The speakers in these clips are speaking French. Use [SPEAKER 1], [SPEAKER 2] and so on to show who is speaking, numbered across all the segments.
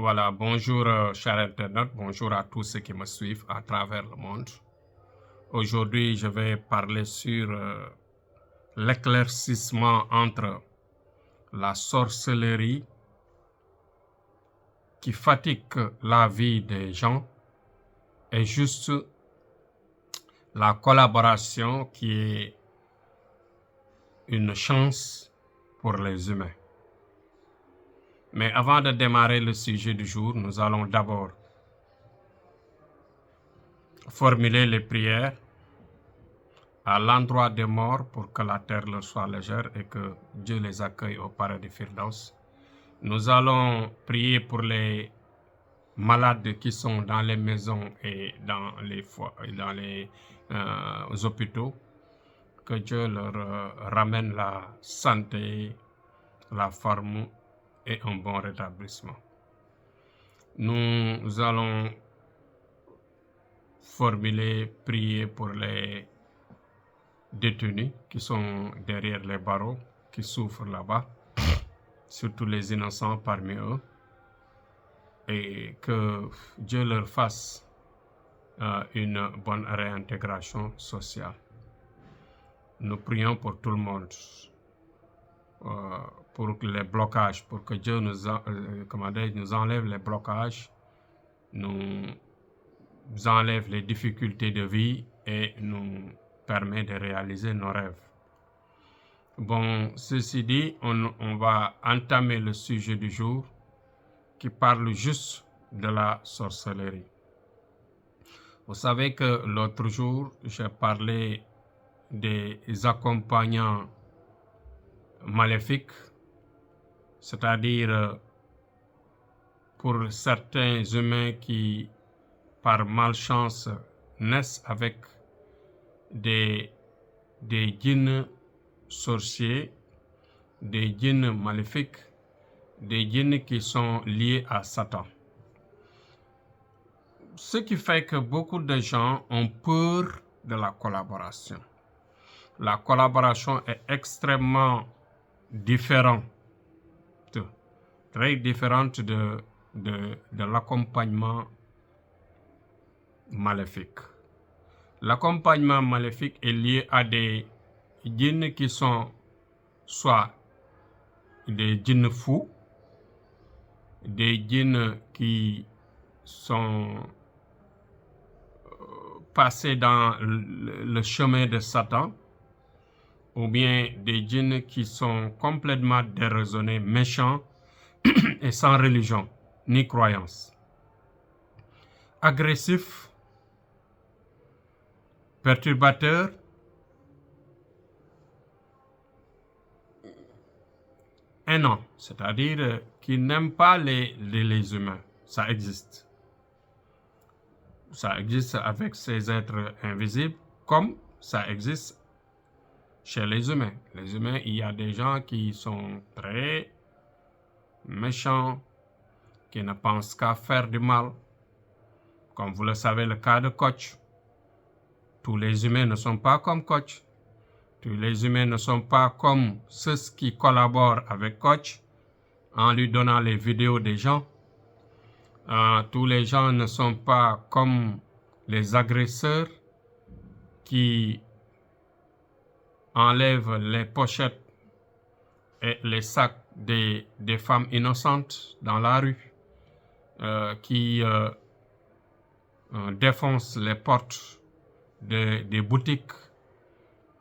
[SPEAKER 1] Voilà, bonjour chers internautes, bonjour à tous ceux qui me suivent à travers le monde. Aujourd'hui, je vais parler sur l'éclaircissement entre la sorcellerie qui fatigue la vie des gens et juste la collaboration qui est une chance pour les humains. Mais avant de démarrer le sujet du jour, nous allons d'abord formuler les prières à l'endroit des morts pour que la terre leur soit légère et que Dieu les accueille au paradis Firdaus. Nous allons prier pour les malades qui sont dans les maisons et dans les hôpitaux, que Dieu leur ramène la santé, la forme et un bon rétablissement. Nous allons prier pour les détenus qui sont derrière les barreaux, qui souffrent là-bas, surtout les innocents parmi eux, et que Dieu leur fasse une bonne réintégration sociale. Nous prions pour tout le monde, pour les blocages, pour que Dieu nous enlève les blocages, nous enlève les difficultés de vie et nous permet de réaliser nos rêves. Bon, ceci dit, on va entamer le sujet du jour qui parle juste de la sorcellerie. Vous savez que l'autre jour, j'ai parlé des accompagnants maléfiques, c'est-à-dire pour certains humains qui, par malchance, naissent avec des djinns sorciers, des djinns maléfiques, des djinns qui sont liés à Satan. Ce qui fait que beaucoup de gens ont peur de la collaboration. La collaboration est extrêmement différente, très différente de l'accompagnement maléfique. L'accompagnement maléfique est lié à des djinns qui sont soit des djinns fous, des djinns qui sont passés dans le chemin de Satan, ou bien des djinns qui sont complètement déraisonnés, méchants et sans religion ni croyance, agressifs, perturbateurs, hainants, c'est-à-dire qui n'aiment pas les humains. Ça existe. Ça existe avec ces êtres invisibles comme ça existe chez les humains. Les humains, il y a des gens qui sont très méchants, qui ne pensent qu'à faire du mal. Comme vous le savez, le cas de Koch. Tous les humains ne sont pas comme Koch. Tous les humains ne sont pas comme ceux qui collaborent avec Koch en lui donnant les vidéos des gens. Tous les gens ne sont pas comme les agresseurs qui enlèvent les pochettes et les sacs des femmes innocentes dans la rue, qui défoncent les portes des boutiques,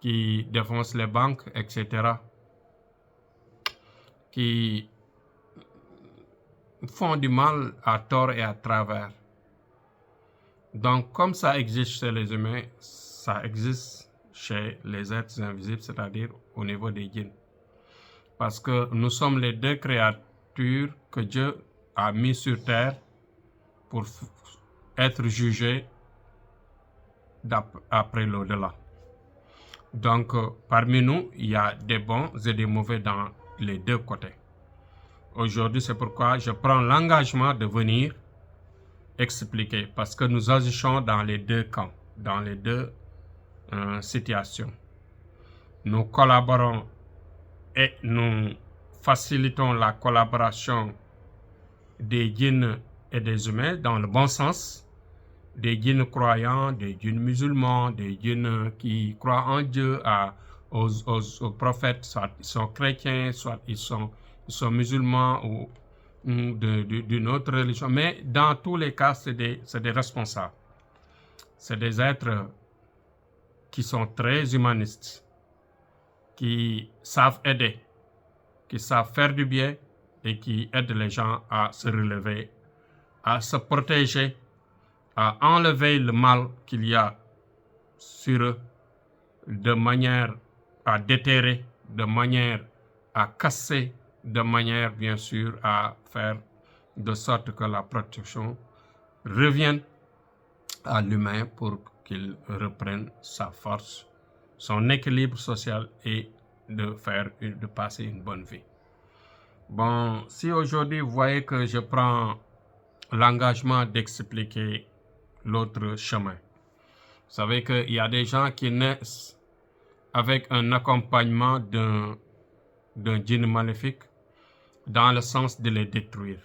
[SPEAKER 1] qui défoncent les banques, etc., qui font du mal à tort et à travers. Donc, comme ça existe chez les humains, ça existe chez les êtres invisibles, c'est-à-dire au niveau des djinns. Parce que nous sommes les deux créatures que Dieu a mis sur terre pour être jugés après l'au-delà. Donc, parmi nous, il y a des bons et des mauvais dans les deux côtés. Aujourd'hui, c'est pourquoi je prends l'engagement de venir expliquer, parce que nous agissons dans les deux camps, dans les deux situations. Nous collaborons et nous facilitons la collaboration des djinns et des humains dans le bon sens, des djinns croyants, des djinns musulmans, des djinns qui croient en Dieu, aux prophètes, soit ils sont chrétiens, soit ils sont musulmans ou d'une autre religion. Mais dans tous les cas, c'est des responsables. C'est des êtres qui sont très humanistes, qui savent aider, qui savent faire du bien et qui aident les gens à se relever, à se protéger, à enlever le mal qu'il y a sur eux, de manière à déterrer, de manière à casser, de manière bien sûr à faire de sorte que la protection revienne à l'humain pour qu'il reprenne sa force, son équilibre social et de passer une bonne vie. Bon, si aujourd'hui vous voyez que je prends l'engagement d'expliquer l'autre chemin, vous savez qu'il y a des gens qui naissent avec un accompagnement d'un djinn maléfique dans le sens de les détruire.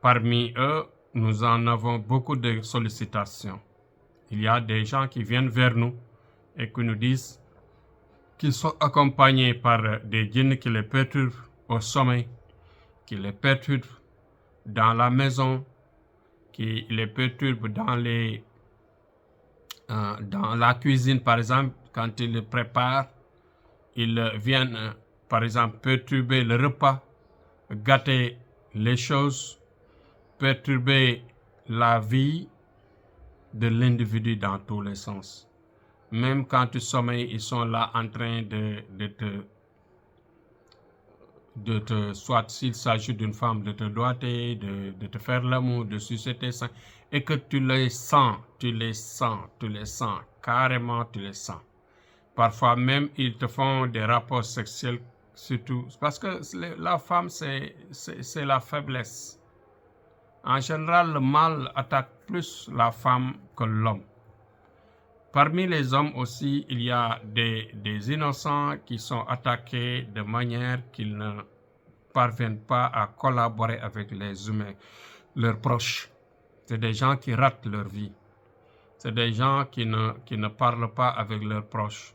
[SPEAKER 1] Parmi eux, nous en avons beaucoup de sollicitations. Il y a des gens qui viennent vers nous et qui nous disent qu'ils sont accompagnés par des djinns qui les perturbent au sommeil, qui les perturbent dans la maison, qui les perturbent dans la cuisine, par exemple, quand ils le préparent, ils viennent, par exemple, perturber le repas, gâter les choses, perturber la vie de l'individu dans tous les sens. Même quand tu sommeilles, ils sont là en train de te soit s'il s'agit d'une femme, de te doigter, de te faire l'amour, de sucer tes seins, et que tu les sens, carrément tu les sens. Parfois même, ils te font des rapports sexuels, surtout, parce que la femme, c'est la faiblesse. En général, le mal attaque plus la femme que l'homme. Parmi les hommes aussi, il y a des innocents qui sont attaqués de manière qu'ils ne parviennent pas à collaborer avec les humains, leurs proches. C'est des gens qui ratent leur vie. C'est des gens qui ne parlent pas avec leurs proches,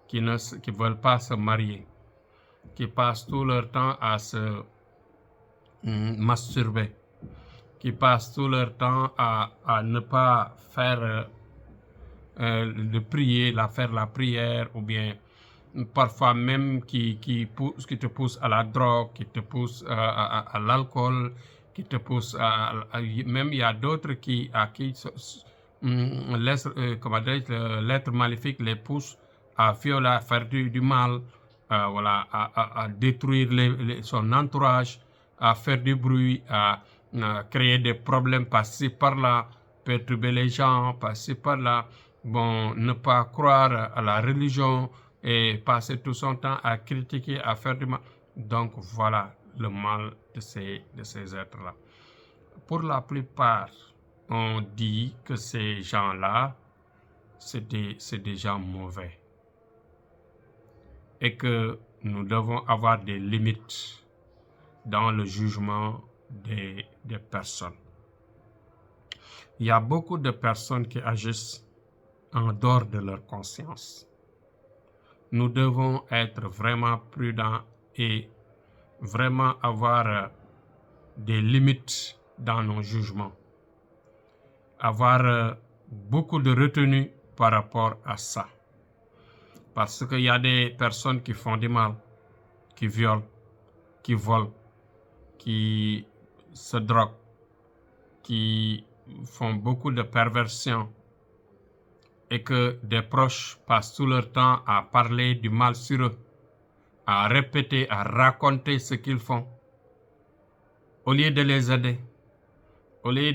[SPEAKER 1] qui ne veulent pas se marier, qui passent tout leur temps à se masturber, qui passent tout leur temps à ne pas faire de prier, faire la prière, ou bien parfois même qui te pousse à la drogue, qui te pousse à l'alcool, qui te pousse même il y a d'autres l'être maléfique les pousse à violer, à faire du mal, voilà, à détruire son entourage, à faire du bruit, à créer des problèmes par-ci par-là, perturber les gens par-ci par-là. Bon, ne pas croire à la religion et passer tout son temps à critiquer, à faire du mal. Donc voilà le mal de ces êtres-là. Pour la plupart, on dit que ces gens-là, c'est des gens mauvais. Et que nous devons avoir des limites dans le jugement des personnes. Il y a beaucoup de personnes qui agissent en dehors de leur conscience. Nous devons être vraiment prudents et vraiment avoir des limites dans nos jugements. Avoir beaucoup de retenue par rapport à ça. Parce qu'il y a des personnes qui font du mal, qui violent, qui volent, qui se droguent, qui font beaucoup de perversions, et que des proches passent tout leur temps à parler du mal sur eux, à répéter, à raconter ce qu'ils font, au lieu de les aider, au lieu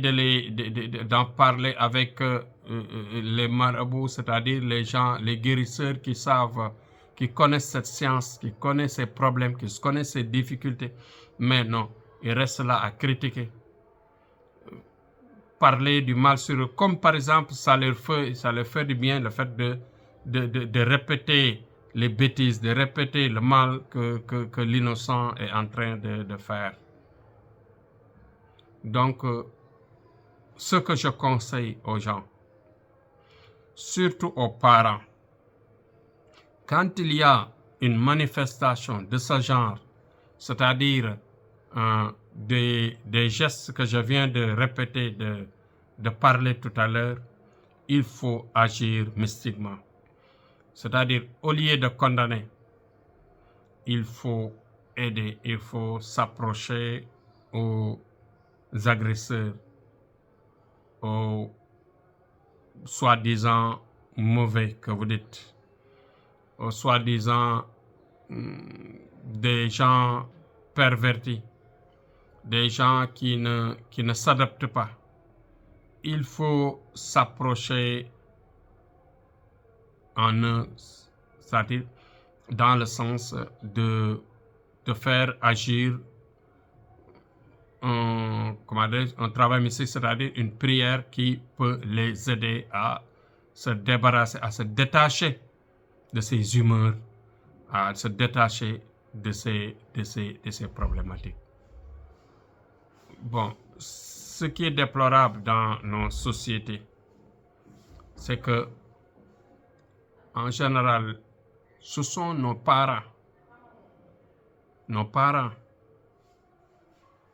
[SPEAKER 1] d'en parler avec les marabouts, c'est-à-dire les gens, les guérisseurs qui savent, qui connaissent cette science, qui connaissent ces problèmes, qui connaissent ces difficultés. Mais non, ils restent là à critiquer, parler du mal sur eux, comme par exemple ça leur fait du bien le fait de répéter les bêtises, de répéter le mal que l'innocent est en train de faire. Donc, ce que je conseille aux gens, surtout aux parents, quand il y a une manifestation de ce genre, c'est-à-dire des gestes que je viens de répéter, de parler tout à l'heure, il faut agir mystiquement. C'est-à-dire, au lieu de condamner, il faut aider, il faut s'approcher aux agresseurs, aux soi-disant mauvais que vous dites, aux soi-disant des gens pervertis, des gens qui ne s'adaptent pas. Il faut s'approcher en eux, c'est-à-dire dans le sens de faire agir un travail mystique, c'est-à-dire une prière qui peut les aider à se débarrasser, à se détacher de ces humeurs, à se détacher de ces problématiques. Bon, ce qui est déplorable dans nos sociétés, c'est que, en général, ce sont nos parents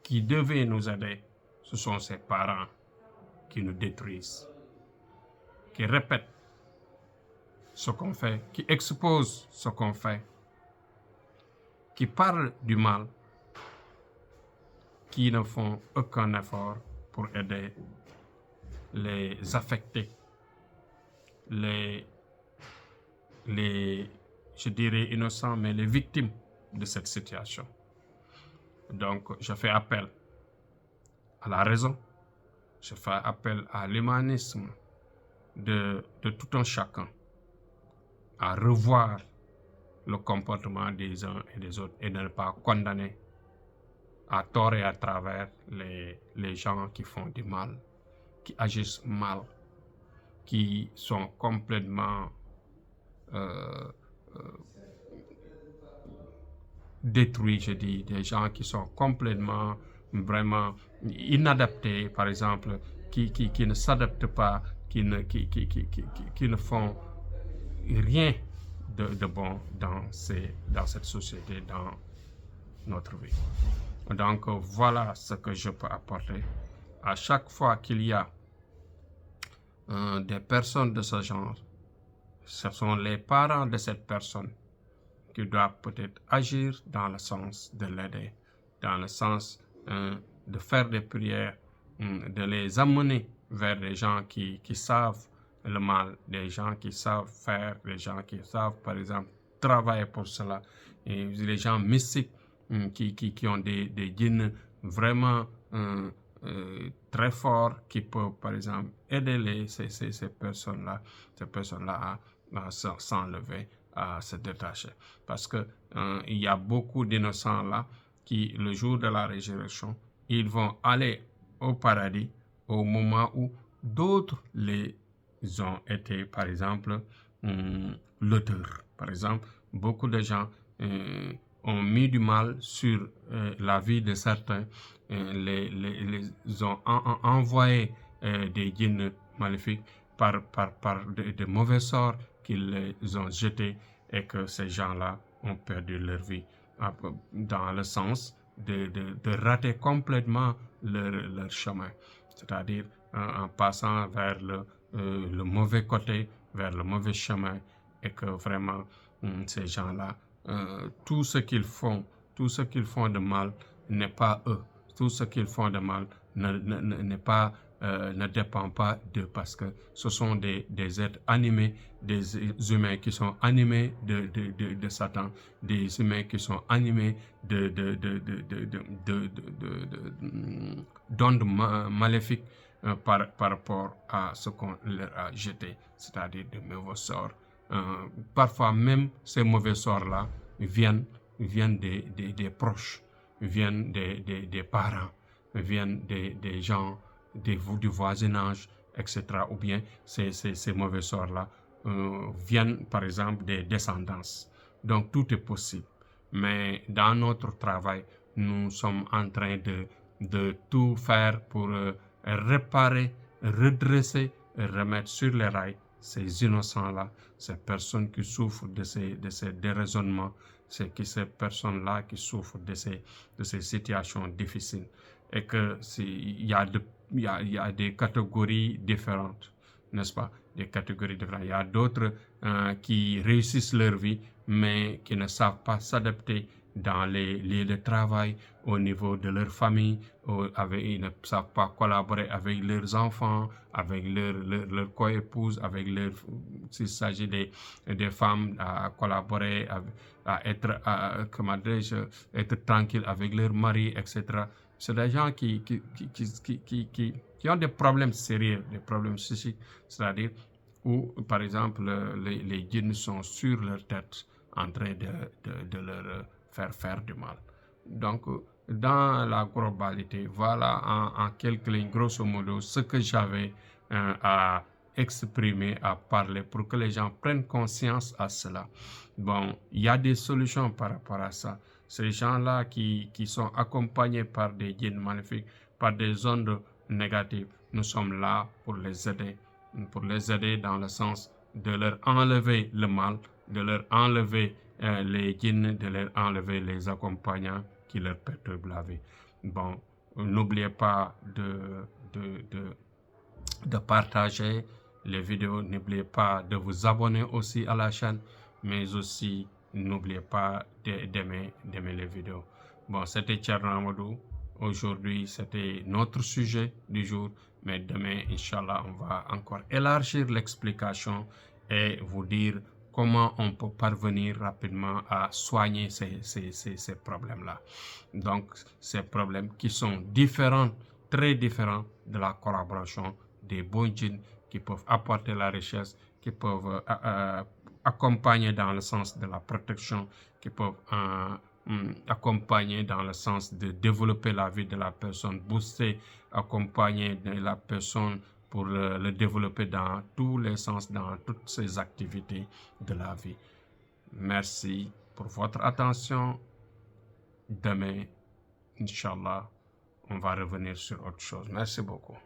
[SPEAKER 1] qui devaient nous aider. Ce sont ces parents qui nous détruisent, qui répètent ce qu'on fait, qui exposent ce qu'on fait, qui parlent du mal, qui ne font aucun effort pour aider les affectés, je dirais innocents, mais les victimes de cette situation. Donc, je fais appel à la raison, je fais appel à l'humanisme de tout un chacun, à revoir le comportement des uns et des autres et de ne pas condamner à tort et à travers les gens qui font du mal, qui agissent mal, qui sont complètement détruits, je dis, des gens qui sont complètement, vraiment inadaptés, par exemple, qui ne s'adaptent pas, qui ne font rien de bon dans cette société, dans notre vie. Donc, voilà ce que je peux apporter. À chaque fois qu'il y a des personnes de ce genre, ce sont les parents de cette personne qui doivent peut-être agir dans le sens de l'aider, dans le sens de faire des prières, de les amener vers des gens qui savent le mal, des gens qui savent faire, des gens qui savent, par exemple, travailler pour cela, et les gens mystiques qui ont des djinns vraiment très forts, qui peuvent, par exemple, aider ces personnes-là à s'enlever, à se détacher. Parce que il y a beaucoup d'innocents là qui, le jour de la résurrection, ils vont aller au paradis au moment où d'autres les ont été, par exemple, l'auteur. Par exemple, beaucoup de gens ont mis du mal sur la vie de certains, les ont envoyé des djinns maléfiques par de mauvais sorts qu'ils les ont jetés, et que ces gens-là ont perdu leur vie dans le sens de rater complètement leur chemin, c'est-à-dire en passant vers le mauvais côté, vers le mauvais chemin, et que vraiment ces gens-là, tout ce qu'ils font de mal n'est pas eux. Tout ce qu'ils font de mal ne dépend pas d'eux, parce que ce sont des êtres animés, des humains qui sont animés de Satan, des humains qui sont animés d'ondes maléfiques par rapport à ce qu'on leur a jeté, c'est-à-dire de mauvais sorts. Parfois même ces mauvais sorts-là viennent des proches, viennent des parents, viennent des gens du voisinage, etc. Ou bien ces mauvais sorts-là viennent, par exemple, des descendances. Donc tout est possible. Mais dans notre travail, nous sommes en train de tout faire pour réparer, redresser et remettre sur les rails ces innocents-là, ces personnes qui souffrent de ces déraisonnements, ces personnes-là qui souffrent de ces situations difficiles. Et que il y a des catégories différentes, n'est-ce pas? Des catégories différentes. Il y a d'autres qui réussissent leur vie, mais qui ne savent pas s'adapter dans les lieux de travail, au niveau de leur famille, ils ne savent pas collaborer avec leurs enfants, avec leur co-épouse, avec s'il s'agit des femmes, à collaborer, à être, comment dirais-je, être tranquille avec leur mari, etc. C'est des gens qui ont des problèmes sérieux, des problèmes psychiques, c'est-à-dire où, par exemple, les djinns sont sur leur tête en train de leur faire du mal. Donc, dans la globalité, voilà en quelques lignes, grosso modo, ce que j'avais à exprimer, à parler pour que les gens prennent conscience à cela. Bon, il y a des solutions par rapport à ça. Ces gens-là qui sont accompagnés par des djinns maléfiques, par des ondes négatives, nous sommes là pour les aider dans le sens de leur enlever le mal, de leur enlever les djinns, de leur enlever les accompagnants qui leur perturbent la vie. Bon, n'oubliez pas de partager les vidéos, n'oubliez pas de vous abonner aussi à la chaîne, mais aussi n'oubliez pas d'aimer les vidéos. Bon, c'était Thierno Amadou. Aujourd'hui, c'était notre sujet du jour, mais demain, Inch'Allah, on va encore élargir l'explication et vous dire comment on peut parvenir rapidement à soigner ces problèmes-là. Donc, ces problèmes qui sont différents, très différents de la collaboration des bons djinns qui peuvent apporter la richesse, qui peuvent accompagner dans le sens de la protection, qui peuvent accompagner dans le sens de développer la vie de la personne, booster, accompagner de la personne pour le développer dans tous les sens, dans toutes ses activités de la vie. Merci pour votre attention. Demain, Inch'Allah, on va revenir sur autre chose. Merci beaucoup.